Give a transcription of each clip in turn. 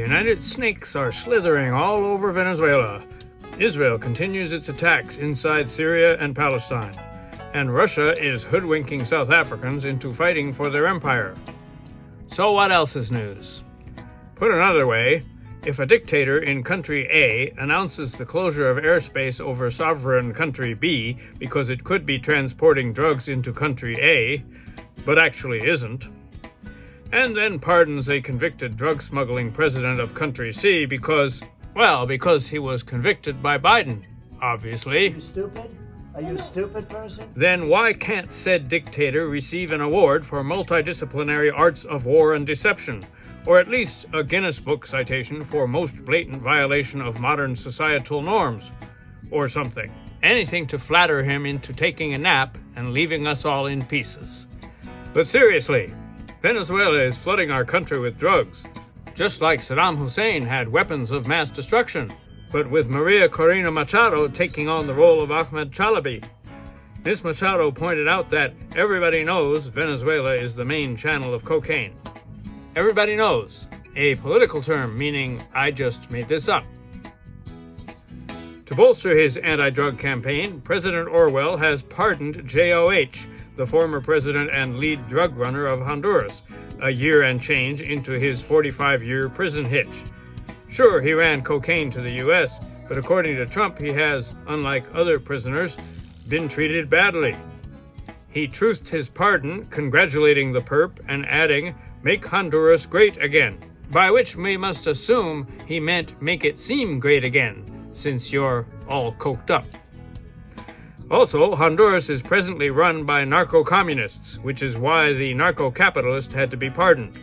United snakes are slithering all over Venezuela. Israel continues its attacks inside Syria and Palestine. And Russia is hoodwinking South Africans into fighting for their empire. So what else is news? Put another way, if a dictator in country A announces the closure of airspace over sovereign country B because it could be transporting drugs into country A, but actually isn't, and then pardons a convicted drug smuggling president of country C because he was convicted by Biden, obviously. Are you stupid? Are you a stupid person? Then why can't said dictator receive an award for multidisciplinary arts of war and deception, or at least a Guinness Book citation for most blatant violation of modern societal norms, or something? Anything to flatter him into taking a nap and leaving us all in pieces. But seriously, Venezuela is flooding our country with drugs, just like Saddam Hussein had weapons of mass destruction, but with Maria Corina Machado taking on the role of Ahmed Chalabi. Ms. Machado pointed out that everybody knows Venezuela is the main channel of cocaine. Everybody knows, a political term meaning I just made this up. To bolster his anti-drug campaign, President Orwell has pardoned J.O.H., the former president and lead drug runner of Honduras, a year and change into his 45-year prison hitch. Sure, he ran cocaine to the U.S., but according to Trump, he has, unlike other prisoners, been treated badly. He truthed his pardon, congratulating the perp and adding, "Make Honduras great again," by which we must assume he meant make it seem great again, since you're all coked up. Also, Honduras is presently run by narco-communists, which is why the narco-capitalist had to be pardoned.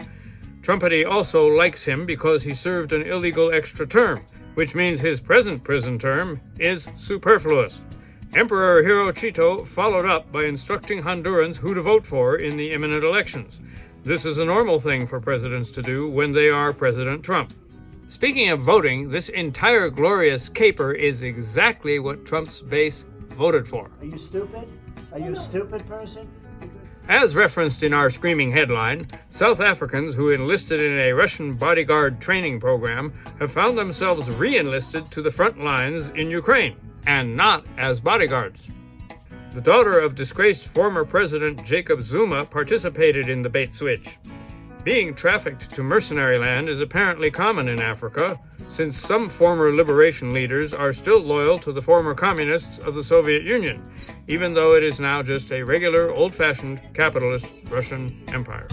Trumpety also likes him because he served an illegal extra term, which means his present prison term is superfluous. Emperor Hirohito followed up by instructing Hondurans who to vote for in the imminent elections. This is a normal thing for presidents to do when they are President Trump. Speaking of voting, this entire glorious caper is exactly what Trump's base voted for. Are you stupid? Are you a stupid person? As referenced in our screaming headline, South Africans who enlisted in a Russian bodyguard training program have found themselves re-enlisted to the front lines in Ukraine, and not as bodyguards. The daughter of disgraced former President Jacob Zuma participated in the bait switch. Being trafficked to mercenary land is apparently common in Africa, since some former liberation leaders are still loyal to the former communists of the Soviet Union, even though it is now just a regular, old-fashioned, capitalist Russian empire.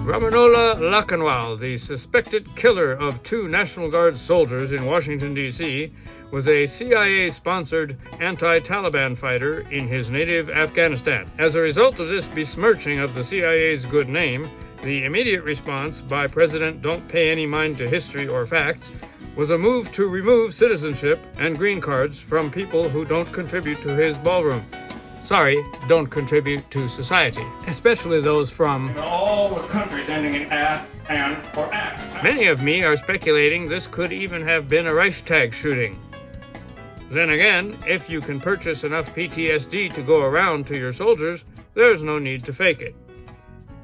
Ramanola Lakanwal, the suspected killer of 2 National Guard soldiers in Washington, D.C., was a CIA-sponsored anti-Taliban fighter in his native Afghanistan. As a result of this besmirching of the CIA's good name, the immediate response by President Don't Pay Any Mind to History or Facts was a move to remove citizenship and green cards from people who don't contribute to his ballroom. Sorry, don't contribute to society, especially those from all the countries ending in A and or Act. Many of me are speculating this could even have been a Reichstag shooting. Then again, if you can purchase enough PTSD to go around to your soldiers, there's no need to fake it.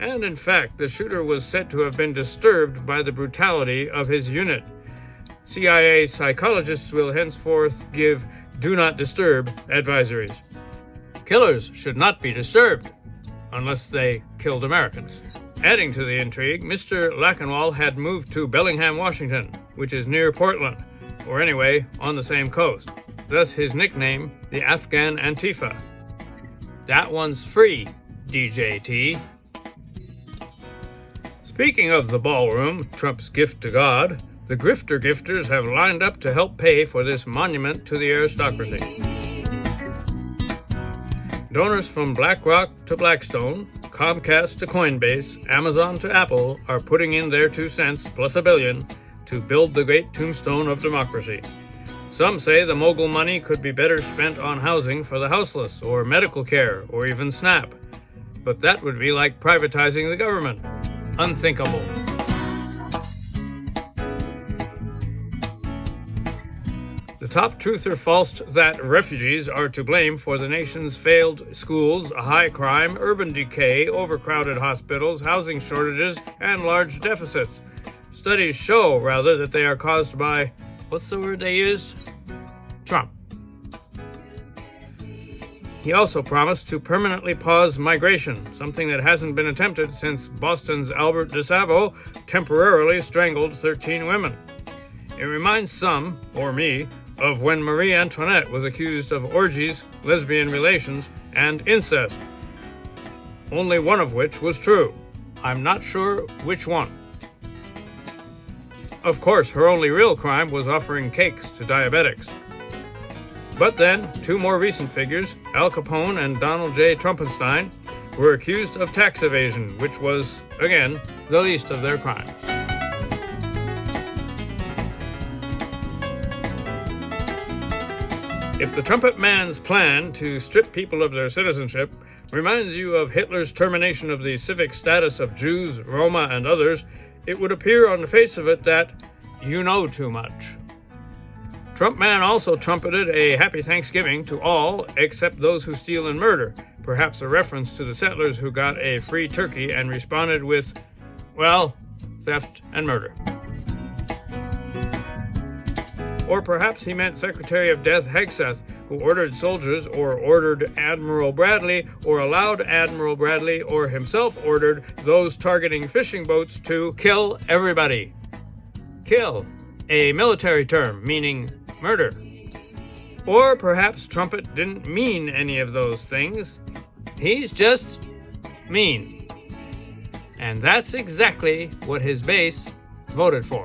And in fact, the shooter was said to have been disturbed by the brutality of his unit. CIA psychologists will henceforth give "do not disturb" advisories. Killers should not be disturbed, unless they killed Americans. Adding to the intrigue, Mr. Lakanwal had moved to Bellingham, Washington, which is near Portland, or anyway, on the same coast. Thus his nickname, the Afghan Antifa. That one's free, DJT. Speaking of the ballroom, Trump's gift to God, the grifter gifters have lined up to help pay for this monument to the aristocracy. Donors from BlackRock to Blackstone, Comcast to Coinbase, Amazon to Apple are putting in their 2 cents plus $1 billion to build the great tombstone of democracy. Some say the mogul money could be better spent on housing for the houseless, or medical care, or even SNAP. But that would be like privatizing the government. Unthinkable. The The top truther falsed that refugees are to blame for the nation's failed schools, high crime, urban decay, overcrowded hospitals, housing shortages, and large deficits. Studies show, rather, that they are caused by, what's the word they used? Trump. He also promised to permanently pause migration, something that hasn't been attempted since Boston's Albert DeSavo temporarily strangled 13 women. It reminds some, or me, of when Marie Antoinette was accused of orgies, lesbian relations, and incest, only one of which was true. I'm not sure which one. Of course, her only real crime was offering cakes to diabetics. But then, two more recent figures, Al Capone and Donald J. Trumpenstein, were accused of tax evasion, which was, again, the least of their crimes. If the trumpet man's plan to strip people of their citizenship reminds you of Hitler's termination of the civic status of Jews, Roma, and others, it would appear on the face of it that you know too much. Trump man also trumpeted a happy Thanksgiving to all except those who steal and murder, perhaps a reference to the settlers who got a free turkey and responded with, well, theft and murder. Or perhaps he meant Secretary of Death Hegseth, who ordered soldiers, or ordered Admiral Bradley, or allowed Admiral Bradley, or himself ordered those targeting fishing boats to kill everybody. Kill, a military term meaning murder. Or perhaps Trumpet didn't mean any of those things. He's just mean. And that's exactly what his base voted for.